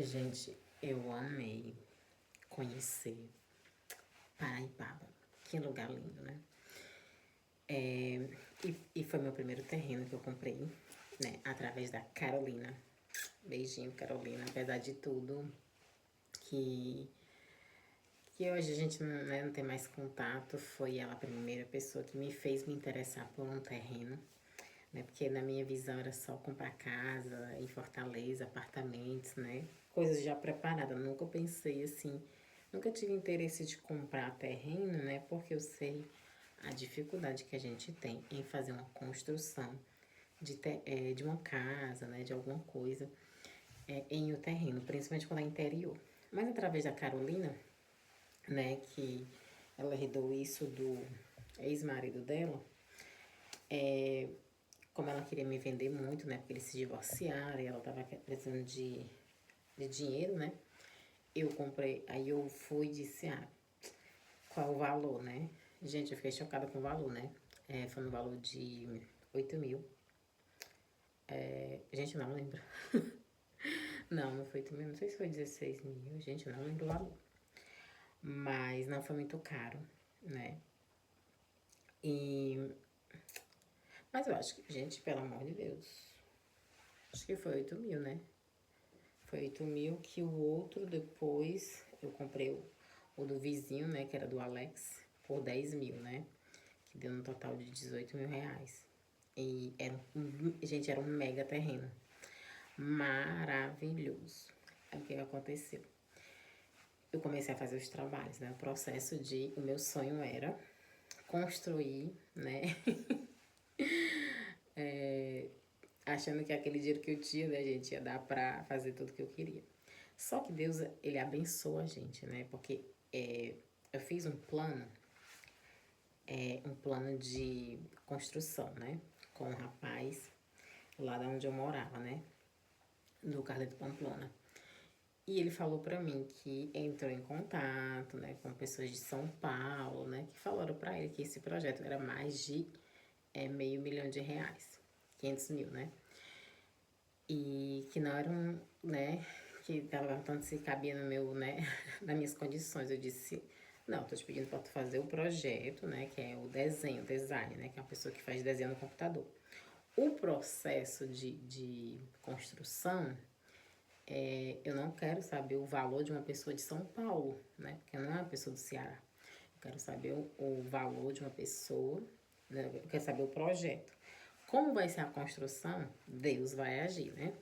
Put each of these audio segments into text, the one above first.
Gente, eu amei conhecer Paraipaba. Que lugar lindo, né? E foi meu primeiro terreno que eu comprei, né? Através da Carolina. Beijinho, Carolina. Apesar de tudo, que, que hoje a gente não, né, não tem mais contato, foi ela a primeira pessoa que me fez me interessar por um terreno. Né? Porque na minha visão era só comprar casa em Fortaleza, apartamentos, né? Coisas já preparadas. Nunca pensei assim, nunca tive interesse de comprar terreno, né? Porque eu sei a dificuldade que a gente tem em fazer uma construção de uma casa, né? De alguma coisa em o terreno, principalmente quando é interior. Mas através da Carolina, né? Que ela herdou isso do ex-marido dela, como ela queria me vender muito, né? Porque eles se divorciaram e ela tava precisando de dinheiro, né? Eu comprei, aí eu fui e disse, qual é o valor, né? Gente, eu fiquei chocada com o valor, né? Foi no valor de 8 mil. Gente, não lembro. Não foi 8 mil, não sei se foi 16 mil. Gente, não lembro o valor. Mas não foi muito caro, né? E... Mas eu acho que, gente, pelo amor de Deus. Acho que foi 8 mil, né? Foi 8 mil que o outro depois eu comprei o do vizinho, né? Que era do Alex, por 10 mil, né? Que deu um total de 18 mil reais. E era gente, era um mega terreno. Maravilhoso. Aí o que aconteceu? Eu comecei a fazer os trabalhos, né? O processo de... O meu sonho era construir, né? Achando que aquele dinheiro que eu tinha, né, gente, ia dar pra fazer tudo que eu queria. Só que Deus, ele abençoa a gente, né? Porque eu fiz um plano de construção, né? Com um rapaz lá de onde eu morava, né? No Carleto Pamplona. E ele falou pra mim que entrou em contato, né, com pessoas de São Paulo, né, que falaram pra ele que esse projeto era mais de meio milhão de reais, 500 mil, né? E que não era né, que tava perguntando se cabia no meu, né, nas minhas condições. Eu disse, não, tô te pedindo pra tu fazer o projeto, né, que é o design, né, que é uma pessoa que faz desenho no computador. O processo de construção, eu não quero saber o valor de uma pessoa de São Paulo, né, porque não é uma pessoa do Ceará. Eu quero saber o valor de uma pessoa, né, eu quero saber o projeto. Como vai ser a construção, Deus vai agir, né?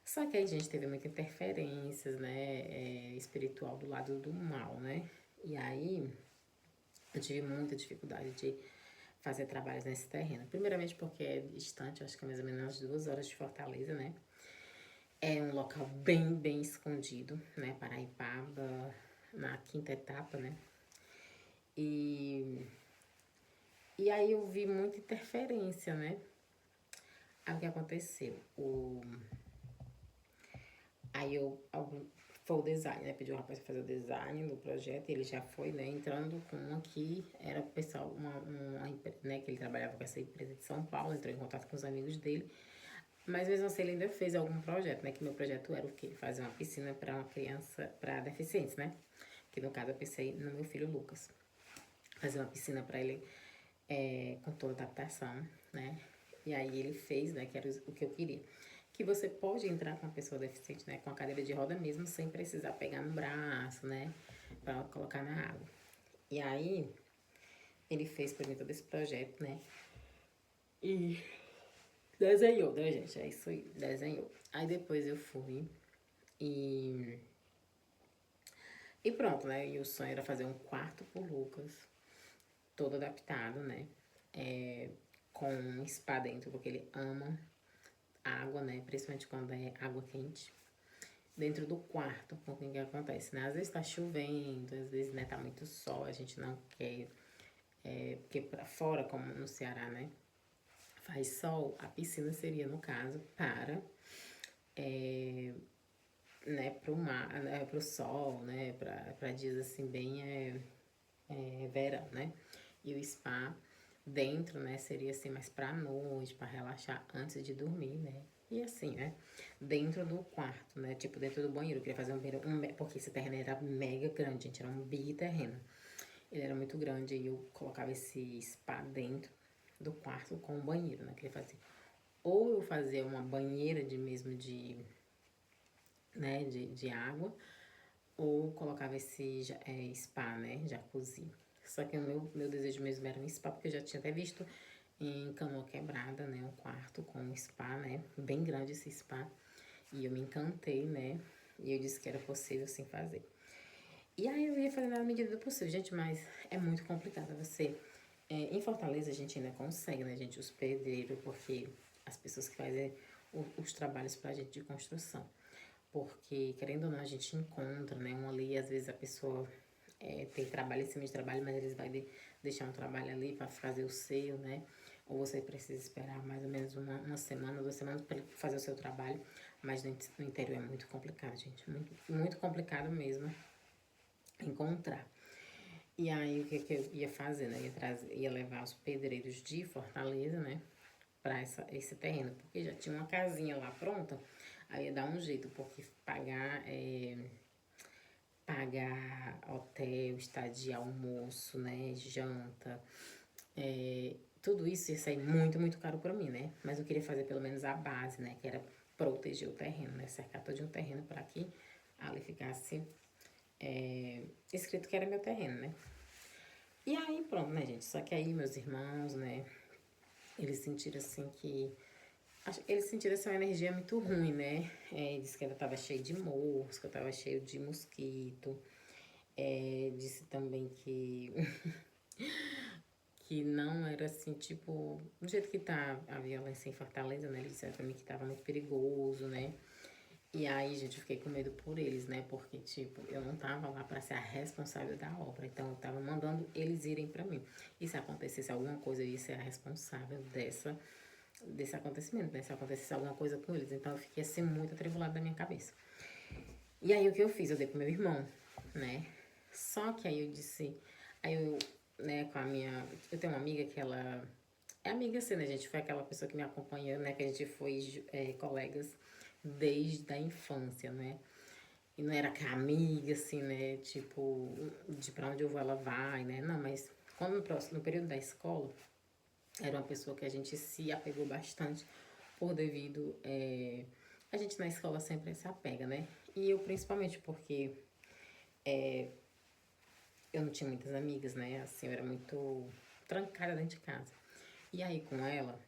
Só que aí a gente teve muitas interferências, né, espiritual do lado do mal, né? E aí eu tive muita dificuldade de fazer trabalhos nesse terreno. Primeiramente porque é distante, acho que é mais ou menos umas 2 horas de Fortaleza, né? É um local bem, bem escondido, né? Paraipaba, na quinta etapa, né? E, e aí eu vi muita interferência, né? Aí o que aconteceu? Aí foi o design, né? Pediu o rapaz pra fazer o design do projeto e ele já foi, né? Entrando com uma que era o pessoal, né? Que ele trabalhava com essa empresa de São Paulo, entrou em contato com os amigos dele. Mas mesmo assim ele ainda fez algum projeto, né? Que meu projeto era o quê? Fazer uma piscina para uma criança, para deficientes, né? Que no caso eu pensei no meu filho Lucas. Fazer uma piscina para ele com toda adaptação, né? E aí ele fez, né? Que era o que eu queria. Que você pode entrar com uma pessoa deficiente, né? Com a cadeira de roda mesmo, sem precisar pegar no braço, né? Pra colocar na água. E aí ele fez pra mim todo esse projeto, né? E desenhou, né, gente? É isso aí, desenhou. Aí depois eu fui e... E pronto, né? E o sonho era fazer um quarto pro Lucas, todo adaptado, né? Com um spa dentro, porque ele ama água, né? Principalmente quando é água quente. Dentro do quarto, porque o que acontece, né? Às vezes tá chovendo, às vezes, né, tá muito sol, a gente não quer... porque pra fora, como no Ceará, né? Faz sol, a piscina seria, no caso, para... né, pro mar, né, pro sol, né, pra dias assim bem verão, né? E o spa dentro, né, seria assim mais pra noite, pra relaxar antes de dormir, né? E assim, né? Dentro do quarto, né? Tipo, dentro do banheiro. Eu queria fazer um banheiro, porque esse terreno era mega grande, gente. Era um biterreno. Ele era muito grande e eu colocava esse spa dentro do quarto com o banheiro, né? Eu queria fazer. Ou eu fazia uma banheira de mesmo né, de água, ou colocava esse spa, né, jacuzzi. Só que o meu desejo mesmo era um spa, porque eu já tinha até visto em Canoa Quebrada, né, um quarto com um spa, né, bem grande esse spa. E eu me encantei, né, e eu disse que era possível sim fazer. E aí eu ia fazer na medida do possível, gente, mas é muito complicado você. Em Fortaleza a gente ainda consegue, né, gente, os pedreiros, porque as pessoas que fazem os trabalhos pra gente de construção. Porque, querendo ou não, a gente encontra, né? Um ali, às vezes a pessoa tem trabalho em cima de trabalho, mas eles vão deixar um trabalho ali para fazer o seu, né? Ou você precisa esperar mais ou menos uma semana, 2 semanas para fazer o seu trabalho. Mas no interior é muito complicado, gente. Muito, muito complicado mesmo encontrar. E aí, o que eu ia fazer, né? Ia levar os pedreiros de Fortaleza, né? Para esse terreno, porque já tinha uma casinha lá pronta, aí ia dar um jeito, porque pagar hotel, estadia, almoço, né, janta, tudo isso ia sair muito, muito caro para mim, né? Mas eu queria fazer pelo menos a base, né, que era proteger o terreno, né, cercar todo um terreno para que ali ficasse escrito que era meu terreno, né? E aí pronto, né, gente? Só que aí meus irmãos, né, eles sentiram assim que eles sentiram essa energia muito ruim, né? Disse que ela tava cheia de mosca, tava cheio de mosquito. Disse também que, que não era assim, tipo, do jeito que tá a violência em Fortaleza, né? Eles disseram pra mim que tava muito perigoso, né? E aí, gente, eu fiquei com medo por eles, né? Porque, tipo, eu não tava lá pra ser a responsável da obra. Então, eu tava mandando eles irem pra mim. E se acontecesse alguma coisa, eu ia ser a responsável desse acontecimento, né? Se acontecesse alguma coisa com eles. Então eu fiquei assim muito atribulada na minha cabeça. E aí o que eu fiz? Eu dei pro meu irmão, né? Só que aí eu disse. Aí eu, né, com a minha. Eu tenho uma amiga que ela. É amiga assim, né, gente? Foi aquela pessoa que me acompanhou, né? Que a gente foi colegas desde a infância, né? E não era que a amiga, assim, né? Tipo, de pra onde eu vou ela vai, né? Não, mas quando no período da escola, era uma pessoa que a gente se apegou bastante por devido. A gente na escola sempre se apega, né? E eu principalmente porque eu não tinha muitas amigas, né? Assim, eu era muito trancada dentro de casa. E aí com ela,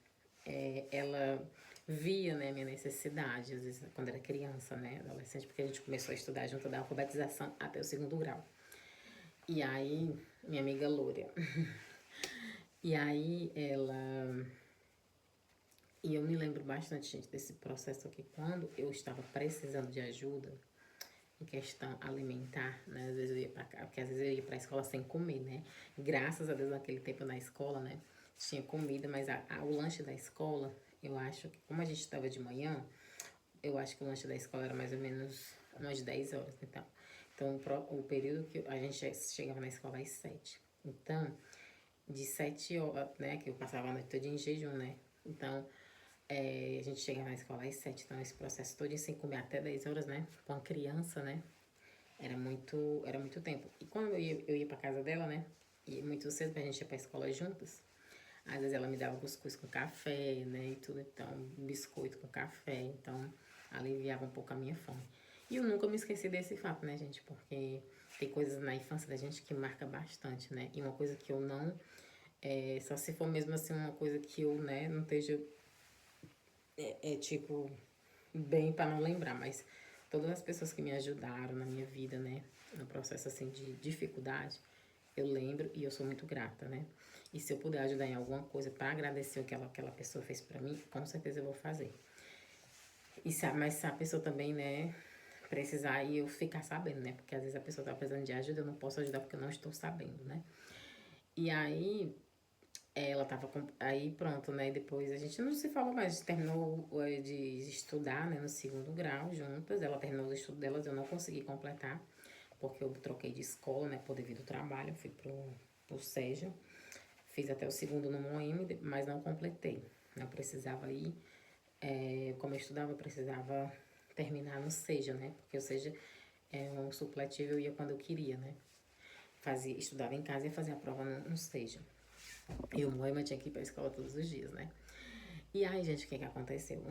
ela via, né, minha necessidade, às vezes quando era criança, né, adolescente, porque a gente começou a estudar junto da alfabetização até o segundo grau. E aí, minha amiga Lúria. E aí ela. E eu me lembro bastante, gente, desse processo aqui. Quando eu estava precisando de ajuda em questão alimentar, né? Às vezes eu ia pra cá, porque às vezes eu ia pra escola sem comer, né? Graças a Deus, naquele tempo na escola, né? Tinha comida, mas o lanche da escola, eu acho que, como a gente estava de manhã, eu acho que o lanche da escola era mais ou menos umas 10 horas, então o período que a gente chegava na escola às 7. Então, de 7 horas, né? Que eu passava a noite toda em jejum, né? Então, a gente chegava na escola às 7, então esse processo todo sem comer até 10 horas, né? Com a criança, né? Era muito tempo. E quando eu ia pra casa dela, né? E muito cedo pra gente ir pra escola juntas. Às vezes ela me dava cuscuz com café, né? E tudo, então, biscoito com café. Então, aliviava um pouco a minha fome. E eu nunca me esqueci desse fato, né, gente? Porque tem coisas na infância da gente que marca bastante, né? E uma coisa que eu não. Só se for mesmo assim uma coisa que eu, né, não esteja tipo, bem para não lembrar, mas todas as pessoas que me ajudaram na minha vida, né, no processo assim de dificuldade, eu lembro e eu sou muito grata, né? E se eu puder ajudar em alguma coisa para agradecer o que aquela pessoa fez para mim, com certeza eu vou fazer. Mas se a pessoa também, né, precisar e eu ficar sabendo, né? Porque às vezes a pessoa tá precisando de ajuda, eu não posso ajudar porque eu não estou sabendo, né? E aí, ela tava com. Aí pronto, né? Depois a gente não se falou mais. A gente terminou de estudar, né? No segundo grau juntas. Ela terminou os estudos delas, eu não consegui completar, porque eu troquei de escola, né? Por devido ao trabalho. Eu fui pro SEJA. Fiz até o segundo no Moema, mas não completei. Eu precisava ir. como eu estudava, eu precisava terminar no SEJA, né? Porque o SEJA é um supletivo, eu ia quando eu queria, né? Estudava em casa e ia fazer a prova no SEJA. E o Moema tinha que ir pra escola todos os dias, né? E aí, gente, o que que aconteceu?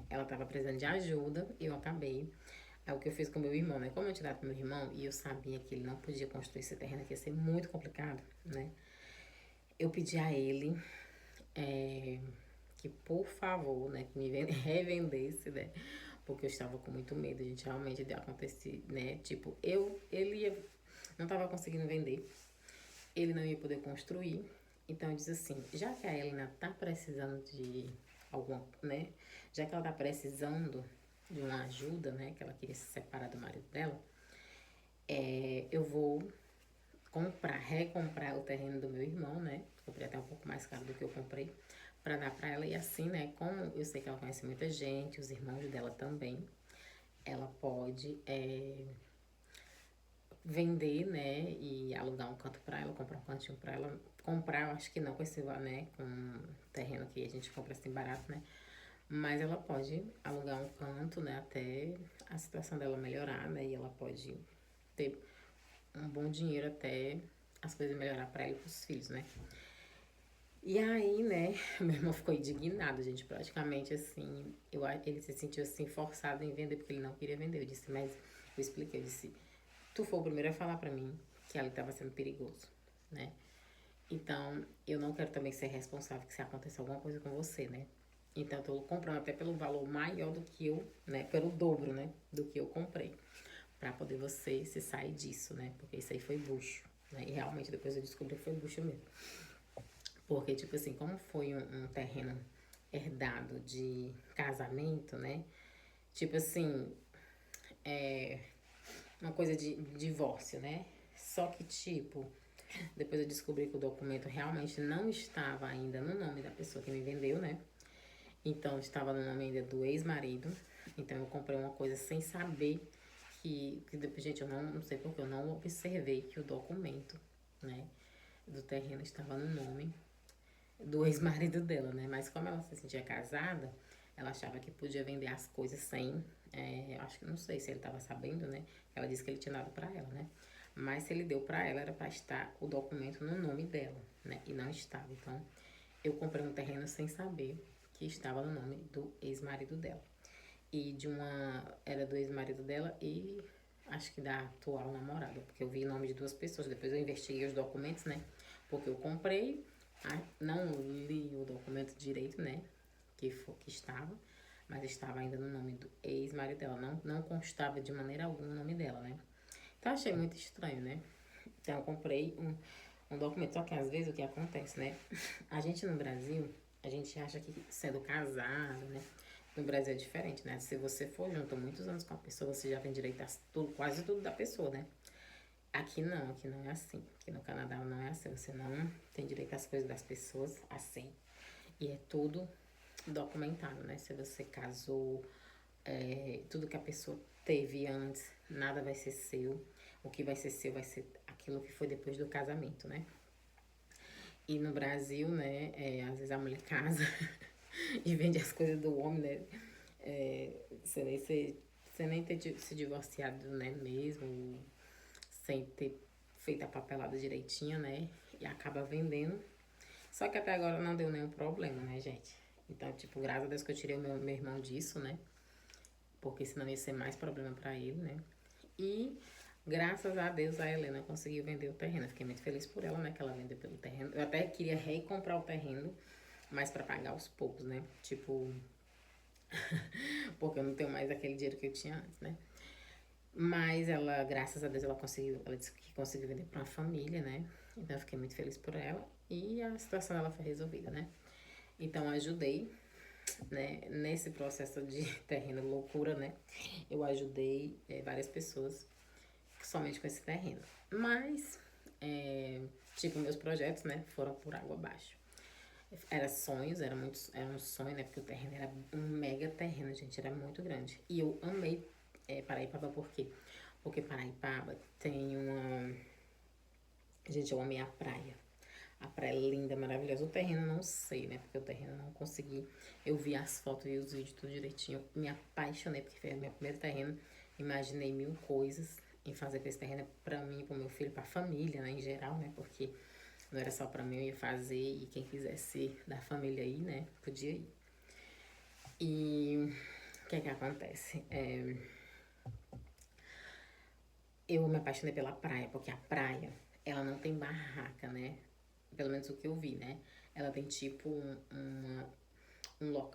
Ela tava precisando de ajuda, eu acabei. Aí o que eu fiz com meu irmão, né? Como eu tinha dado pro meu irmão e eu sabia que ele não podia construir esse terreno, que ia ser muito complicado, né? Eu pedi a ele que, por favor, né, que me revendesse, né? Porque eu estava com muito medo, gente, realmente de acontecer, né? Tipo, não tava conseguindo vender, ele não ia poder construir. Então eu disse assim, já que a Helena tá precisando de alguma, né? Já que ela tá precisando de uma ajuda, né? Que ela queria se separar do marido dela, eu vou recomprar o terreno do meu irmão, né? Comprei até um pouco mais caro do que eu comprei, pra dar pra ela. E assim, né? Como eu sei que ela conhece muita gente, os irmãos dela também, ela pode vender, né? E alugar um canto pra ela, comprar um cantinho pra ela. Comprar, eu acho que não com esse, né? Com terreno que a gente compra assim barato, né? Mas ela pode alugar um canto, né? Até a situação dela melhorar, né? E ela pode ter um bom dinheiro até as coisas melhorar pra ela e pros filhos, né? E aí, né, meu irmão ficou indignado, gente, praticamente assim, ele se sentiu assim forçado em vender porque ele não queria vender. Eu disse, mas eu expliquei, eu disse, tu foi o primeiro a falar pra mim que ali estava sendo perigoso, né? Então, eu não quero também ser responsável que se aconteça alguma coisa com você, né? Então, eu tô comprando até pelo valor maior do que eu, né? Pelo dobro, né? Do que eu comprei. Pra poder você se sair disso, né? Porque isso aí foi bucho, né? E realmente depois eu descobri que foi bucho mesmo. Porque, tipo assim, como foi um terreno herdado de casamento, né? Tipo assim, uma coisa de divórcio, né? Só que, tipo, depois eu descobri que o documento realmente não estava ainda no nome da pessoa que me vendeu, né? Então, estava no nome ainda do ex-marido. Então, eu comprei uma coisa sem saber que depois, gente, eu não sei porque eu não observei que o documento, né, do terreno estava no nome do ex-marido dela, né? Mas como ela se sentia casada, ela achava que podia vender as coisas sem. Acho que não sei se ele estava sabendo, né? Ela disse que ele tinha dado pra ela, né? Mas se ele deu pra ela, era pra estar o documento no nome dela, né? E não estava. Então, eu comprei um terreno sem saber que estava no nome do ex-marido dela. E de uma. Era do ex-marido dela e acho que da atual namorada, porque eu vi o nome de duas pessoas. Depois eu investiguei os documentos, né? Porque eu comprei, não li o documento direito, né? Que estava, mas estava ainda no nome do ex-marido dela. Não constava de maneira alguma o nome dela, né? Então achei muito estranho, né? Então eu comprei um documento. Só que às vezes o que acontece, né? A gente no Brasil, a gente acha que sendo casado, né? No Brasil é diferente, né? Se você for junto muitos anos com a pessoa, você já tem direito a tudo, quase tudo da pessoa, né? Aqui não é assim. Aqui no Canadá não é assim. Você não tem direito às coisas das pessoas assim. E é tudo documentado, né? Se você casou, tudo que a pessoa teve antes, nada vai ser seu. O que vai ser seu vai ser aquilo que foi depois do casamento, né? E no Brasil, né, às vezes a mulher casa e vende as coisas do homem, né? Sem nem ter se divorciado, né, mesmo, sem ter feito a papelada direitinho, né? E acaba vendendo. Só que até agora não deu nenhum problema, né, gente? Então, tipo, graças a Deus que eu tirei o meu irmão disso, né? Porque senão ia ser mais problema pra ele, né? E graças a Deus a Helena conseguiu vender o terreno. Eu fiquei muito feliz por ela, né? Que ela vendeu pelo terreno. Eu até queria recomprar o terreno, mas pra pagar aos poucos, né? Tipo, porque eu não tenho mais aquele dinheiro que eu tinha antes, né? Mas ela, graças a Deus, ela disse que conseguiu vender pra uma família, né? Então eu fiquei muito feliz por ela. E a situação dela foi resolvida, né? Então eu ajudei, né? Nesse processo de terreno loucura, né? Eu ajudei várias pessoas somente com esse terreno. Mas, tipo, meus projetos, né? Foram por água abaixo. Era sonhos, era um sonho, né? Porque o terreno era um mega terreno, gente, era muito grande. E eu amei Paraipaba, por quê? Porque Paraipaba tem uma. Gente, eu amei a praia. A praia é linda, maravilhosa. O terreno eu não sei, né? Porque o terreno eu não consegui. Eu vi as fotos e os vídeos tudo direitinho. Me apaixonei, porque foi o meu primeiro terreno. Imaginei mil coisas em fazer com esse terreno pra mim, pro meu filho, pra família, né? Em geral, né? Porque não era só pra mim, eu ia fazer. E quem quisesse da família aí, né? Podia ir. E o que é que acontece? Eu me apaixonei pela praia, porque a praia, ela não tem barraca, né? Pelo menos o que eu vi, né? Ela tem tipo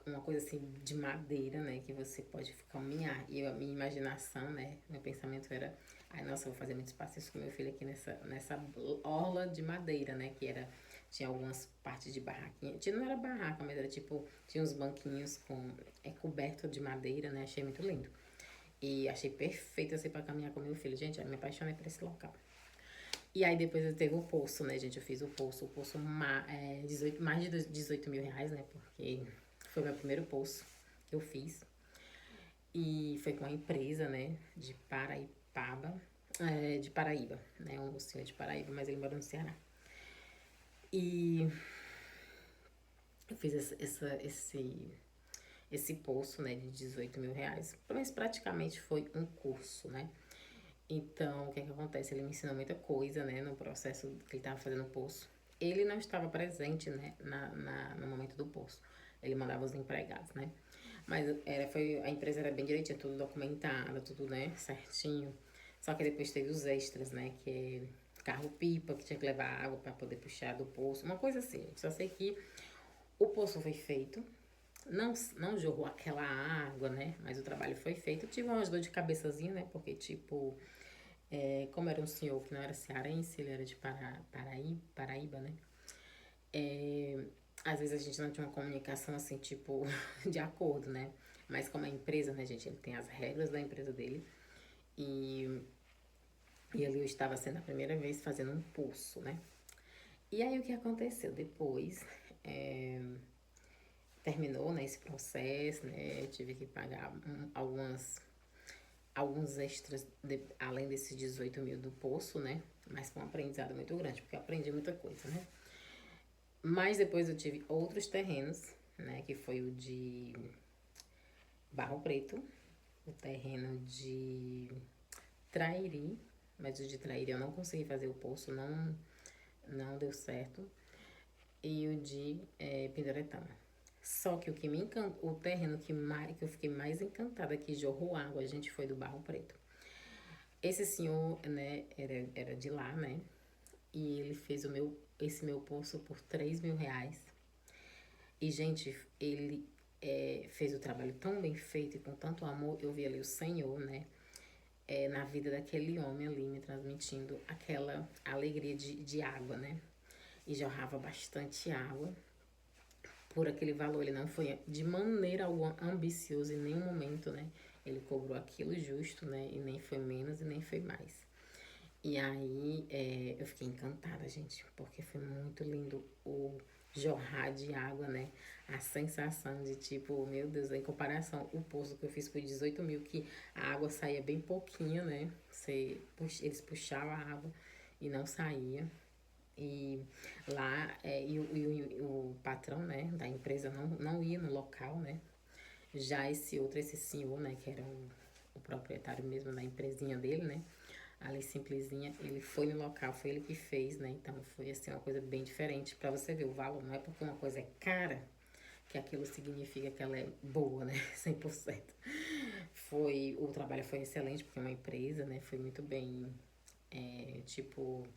uma coisa assim de madeira, né? Que você pode caminhar. E a minha imaginação, né? Meu pensamento era, ai, nossa, eu vou fazer muito espaço isso com meu filho aqui nessa orla de madeira, né? Que era, tinha algumas partes de barraquinha. Não era barraca, mas era tipo, tinha uns banquinhos coberto de madeira, né? Achei muito lindo. E achei perfeito assim pra caminhar com meu filho. Gente, eu me apaixonei por esse local. E aí depois eu teve o poço, né, gente? Eu fiz o poço mais de 18 mil reais, né? Porque foi meu primeiro poço que eu fiz. E foi com a empresa, né, de Paraipaba, de Paraíba, né? Um senhor de Paraíba, mas ele mora no Ceará. E eu fiz esse poço, né, de 18 mil reais. Mas praticamente foi um curso, né? Então, o que é que acontece? Ele me ensinou muita coisa, né, no processo que ele estava fazendo o poço. Ele não estava presente, né, no momento do poço. Ele mandava os empregados, né? Mas a empresa era bem direitinha, tudo documentado, tudo, né, certinho. Só que depois teve os extras, né, que é carro-pipa, que tinha que levar água para poder puxar do poço, uma coisa assim. Só sei que o poço foi feito, não jorrou aquela água, né, mas o trabalho foi feito. Eu tive umas dor de cabeçazinha, né, porque, tipo, como era um senhor que não era cearense, ele era de Paraíba, né? Às vezes a gente não tinha uma comunicação assim, tipo, de acordo, né? Mas como a empresa, né, gente, ele tem as regras da empresa dele. E, e ali eu estava sendo a primeira vez fazendo um pulso, né? E aí o que aconteceu? Depois, terminou, né, esse processo, né? Eu tive que pagar alguns extras, além desses 18 mil do poço, né? Mas foi um aprendizado muito grande, porque eu aprendi muita coisa, né? Mas depois eu tive outros terrenos, né? Que foi o de Barro Preto, o terreno de Trairi, mas o de Trairi eu não consegui fazer o poço, não deu certo. E o de Pindoretama. Só que o que me encantou, o terreno que eu fiquei mais encantada, que jorrou água, a gente foi do Barro Preto. Esse senhor, né, era de lá, né? E ele fez esse meu poço por 3 mil reais. E, gente, ele fez o trabalho tão bem feito e com tanto amor. Eu vi ali o Senhor, né? Na vida daquele homem ali, me transmitindo aquela alegria de água, né? E jorrava bastante água por aquele valor. Ele não foi de maneira alguma ambicioso em nenhum momento, né? Ele cobrou aquilo justo, né? E nem foi menos e nem foi mais. E aí eu fiquei encantada, gente, porque foi muito lindo o jorrar de água, né? A sensação de tipo, meu Deus, em comparação, o poço que eu fiz foi 18 mil, que a água saía bem pouquinho, né? Eles puxavam a água e não saía. E lá, o patrão, né, da empresa não ia no local, né? Já esse senhor, né, que era o proprietário mesmo da empresinha dele, né? Ali simplesinha, ele foi no local, foi ele que fez, né? Então foi assim uma coisa bem diferente para você ver o valor. Não é porque uma coisa é cara que aquilo significa que ela é boa, né? 100%. O trabalho foi excelente porque é uma empresa, né? Foi muito bem, tipo,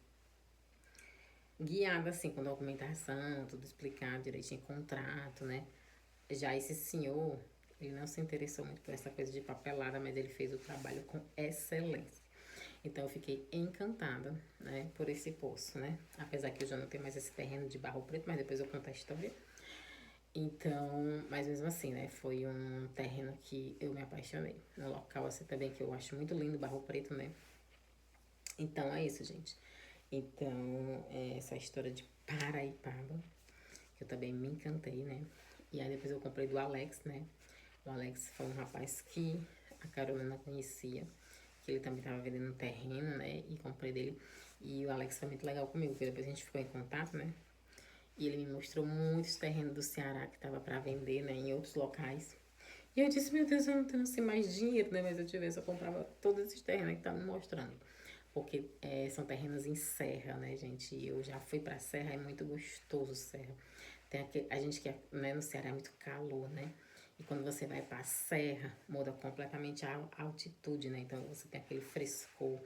guiada assim com documentação, tudo explicado direitinho, contrato, né? Já esse senhor, ele não se interessou muito por essa coisa de papelada, mas ele fez o trabalho com excelência. Então eu fiquei encantada, né, por esse poço, né? Apesar que eu já não tenho mais esse terreno de Barro Preto, mas depois eu conto a história. Então, mas mesmo assim, né, foi um terreno que eu me apaixonei. Um local assim também que eu acho muito lindo, Barro Preto, né? Então é isso, gente. Então, essa história de Paraipaba, que eu também me encantei, né? E aí depois eu comprei do Alex, né? O Alex foi um rapaz que a Carolina não conhecia, que ele também tava vendendo um terreno, né? E comprei dele. E o Alex foi muito legal comigo, porque depois a gente ficou em contato, né? E ele me mostrou muitos terrenos do Ceará que tava para vender, né, em outros locais. E eu disse, meu Deus, eu não tenho assim mais dinheiro, né? Mas se eu tivesse, eu comprava todos esses terrenos que tá me mostrando. Porque são terrenos em serra, né, gente? E eu já fui pra serra, é muito gostoso serra. Tem aquele, a gente que é, né, no Ceará é muito calor, né? E quando você vai pra serra, muda completamente a altitude, né? Então você tem aquele frescor,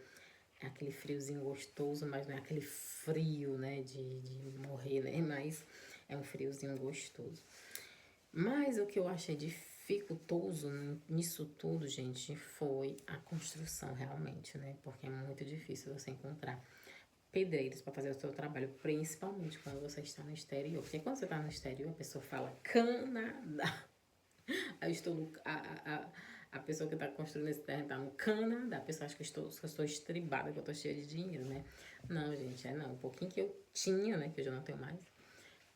é aquele friozinho gostoso, mas não é aquele frio, né, de morrer, né? Mas é um friozinho gostoso. Mas o que eu achei dificultoso nisso tudo, gente, foi a construção realmente, né? Porque é muito difícil você encontrar pedreiros para fazer o seu trabalho, principalmente quando você está no exterior. Porque quando você está no exterior, a pessoa fala Canadá. Aí eu estou no, a pessoa que está construindo esse terreno está no Canadá. A pessoa acha que eu estou estribada, que eu estou cheia de dinheiro, né? Não, gente, não. Um pouquinho que eu tinha, né? Que eu já não tenho mais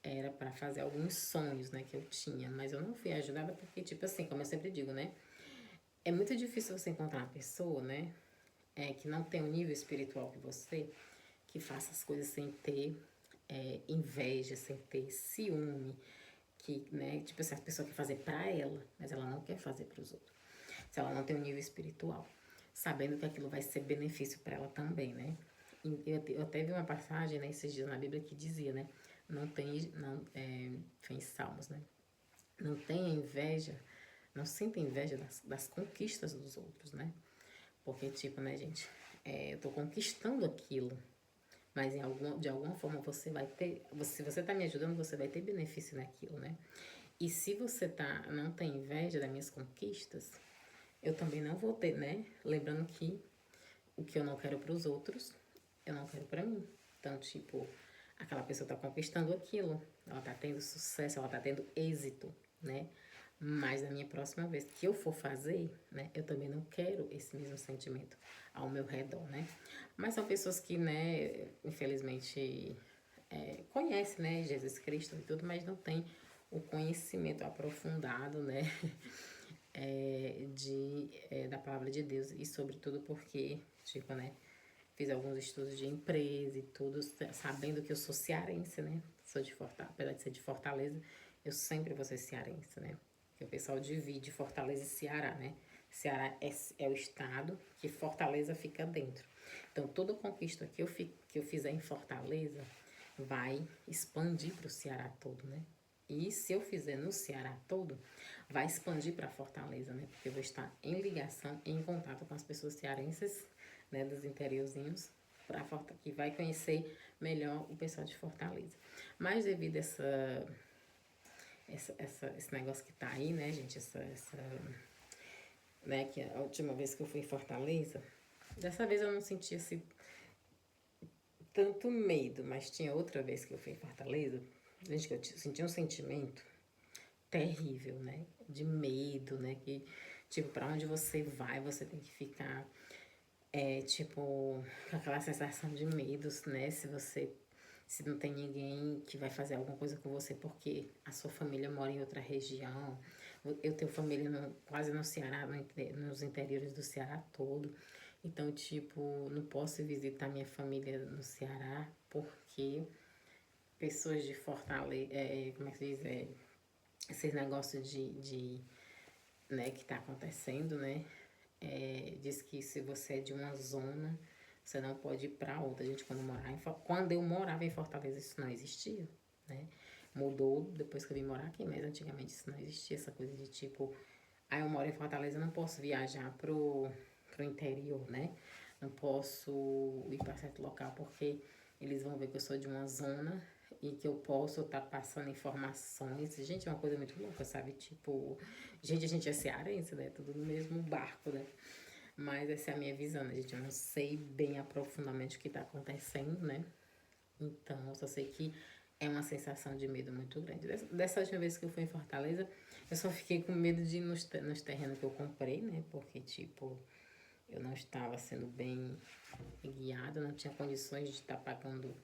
era para fazer alguns sonhos, né, que eu tinha, mas eu não fui ajudada porque, tipo assim, como eu sempre digo, né, é muito difícil você encontrar uma pessoa, né, que não tem um nível espiritual que você, que faça as coisas sem ter inveja, sem ter ciúme, que, né, tipo assim, a pessoa quer fazer para ela, mas ela não quer fazer para os outros. Se ela não tem um nível espiritual, sabendo que aquilo vai ser benefício para ela também, né? Eu até vi uma passagem, né, esses dias na Bíblia que dizia, né, não tem, não, foi em Salmos, né? Não tenha inveja, não sinta inveja das conquistas dos outros, né? Porque, tipo, né, gente, eu tô conquistando aquilo, mas de alguma forma você vai ter, se você tá me ajudando, você vai ter benefício naquilo, né? E se você não tem inveja das minhas conquistas, eu também não vou ter, né? Lembrando que o que eu não quero para os outros, eu não quero para mim. Então, tipo, aquela pessoa tá conquistando aquilo, ela tá tendo sucesso, ela tá tendo êxito, né? Mas na minha próxima vez que eu for fazer, né, eu também não quero esse mesmo sentimento ao meu redor, né? Mas são pessoas que, né, infelizmente, conhecem, né, Jesus Cristo e tudo, mas não tem o conhecimento aprofundado, né, da palavra de Deus e sobretudo porque, tipo, né, fiz alguns estudos de empresa e tudo, sabendo que eu sou cearense, né? Sou de Fortaleza, apesar de ser de Fortaleza, eu sempre vou ser cearense, né? Porque o pessoal divide Fortaleza e Ceará, né? Ceará é o estado que Fortaleza fica dentro. Então, toda conquista que eu fizer em Fortaleza vai expandir para o Ceará todo, né? E se eu fizer no Ceará todo, vai expandir para Fortaleza, né? Porque eu vou estar em ligação, em contato com as pessoas cearenses, né, dos interiorzinhos, que vai conhecer melhor o pessoal de Fortaleza. Mas devido a esse negócio que tá aí, né, gente, né, que a última vez que eu fui em Fortaleza, dessa vez eu não senti assim tanto medo, mas tinha outra vez que eu fui em Fortaleza, gente, que eu senti um sentimento terrível, né? De medo, né? Que, tipo, pra onde você vai, você tem que ficar, tipo, com aquela sensação de medo, né? Se não tem ninguém que vai fazer alguma coisa com você porque a sua família mora em outra região. Eu tenho família quase no Ceará, nos interiores do Ceará todo. Então, tipo, não posso visitar minha família no Ceará porque pessoas de Fortaleza, como é que se diz? Esses negócios né, que tá acontecendo, né? Diz que se você é de uma zona, você não pode ir para outra. A gente, quando eu morava em Fortaleza, isso não existia, né? Mudou depois que eu vim morar aqui, mas antigamente isso não existia, essa coisa de tipo, eu moro em Fortaleza, eu não posso viajar pro interior, né? Não posso ir para certo local porque eles vão ver que eu sou de uma zona e que eu posso estar passando informações. Gente, é uma coisa muito louca, sabe? Tipo, gente, a gente é cearense, né? Tudo no mesmo barco, né? Mas essa é a minha visão, né, gente? Eu não sei bem aprofundadamente o que está acontecendo, né? Então, eu só sei que é uma sensação de medo muito grande. Dessa última vez que eu fui em Fortaleza, eu só fiquei com medo de ir nos terrenos que eu comprei, né? Porque, tipo, eu não estava sendo bem guiada, não tinha condições de estar pagando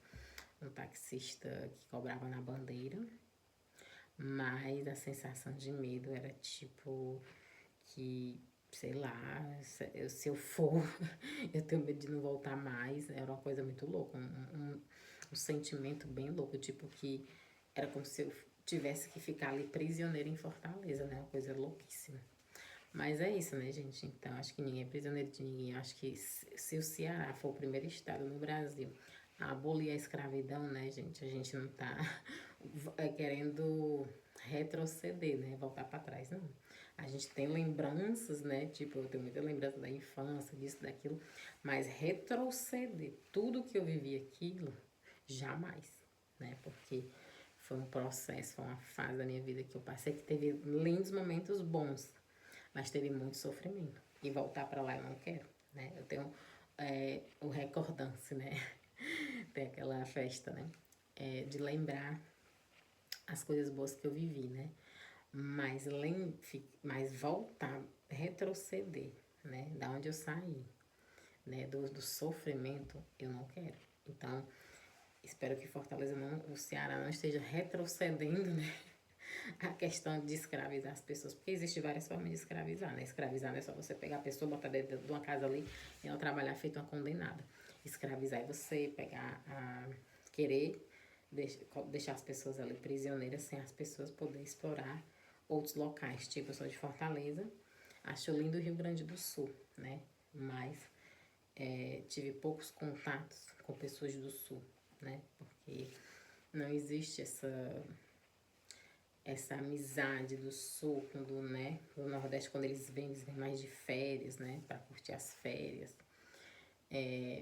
um taxista que cobrava na bandeira. Mas a sensação de medo era tipo que, sei lá, se eu for, eu tenho medo de não voltar mais. Era uma coisa muito louca, um sentimento bem louco, tipo que era como se eu tivesse que ficar ali prisioneira em Fortaleza, né? Uma coisa louquíssima. Mas é isso, né, gente? Então, acho que ninguém é prisioneiro de ninguém. Acho que se o Ceará for o primeiro estado no Brasil a abolir a escravidão, né, gente? A gente não tá querendo retroceder, né? Voltar para trás, não. A gente tem lembranças, né? Tipo, eu tenho muita lembrança da infância, disso, daquilo. Mas retroceder tudo que eu vivi aquilo, jamais, né? Porque foi um processo, foi uma fase da minha vida que eu passei que teve lindos momentos bons, mas teve muito sofrimento. E voltar para lá eu não quero, né? Eu tenho o recordance, né? Tem aquela festa, né? De lembrar as coisas boas que eu vivi, né? Mas voltar, retroceder, né? Da onde eu saí, né? Do sofrimento, eu não quero. Então, espero que Fortaleza não, o Ceará não esteja retrocedendo, né? A questão de escravizar as pessoas, porque existe várias formas de escravizar, né? Escravizar não é só você pegar a pessoa, botar dentro de uma casa ali e ela trabalhar feito uma condenada. Escravizar é você pegar querer deixar as pessoas ali prisioneiras sem as pessoas poderem explorar outros locais. Tipo, eu sou de Fortaleza, acho lindo o Rio Grande do Sul, né? Mas tive poucos contatos com pessoas do Sul, né? Porque não existe essa amizade do sul com do, né, do Nordeste, quando eles vêm mais de férias, né, para curtir as férias.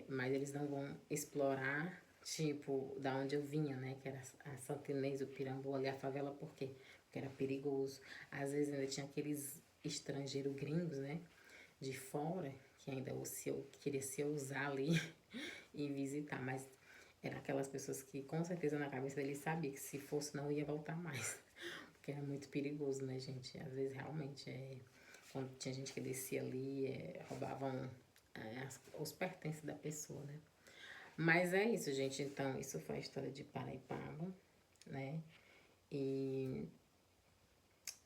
Mas eles não vão explorar, tipo, da onde eu vinha, né, que era a Santa Inês, o Pirambu, ali a favela, por quê? Porque era perigoso. Às vezes ainda tinha aqueles estrangeiros gringos, né, de fora, que ainda queria se usar ali e visitar, mas eram aquelas pessoas que com certeza na cabeça deles sabia que se fosse não ia voltar mais. Porque era muito perigoso, né, gente? Às vezes realmente quando tinha gente que descia ali, roubavam os pertences da pessoa, né? Mas é isso, gente. Então, isso foi a história de Paraipaba, né? E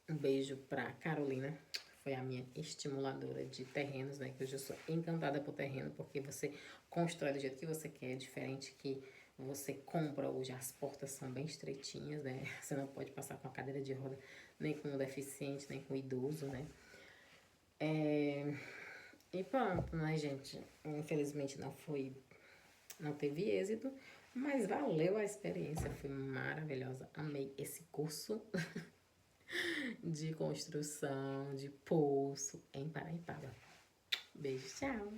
um beijo pra Carolina, foi a minha estimuladora de terrenos, né? Que hoje eu sou encantada por terreno, porque você constrói do jeito que você quer, diferente que você compra hoje, as portas são bem estreitinhas, né? Você não pode passar com a cadeira de roda, nem com o deficiente, nem com o idoso, né? E pronto, né, gente? Infelizmente não teve êxito, mas valeu a experiência, foi maravilhosa. Amei esse curso de construção de poço em Paraipaba. Beijo, tchau!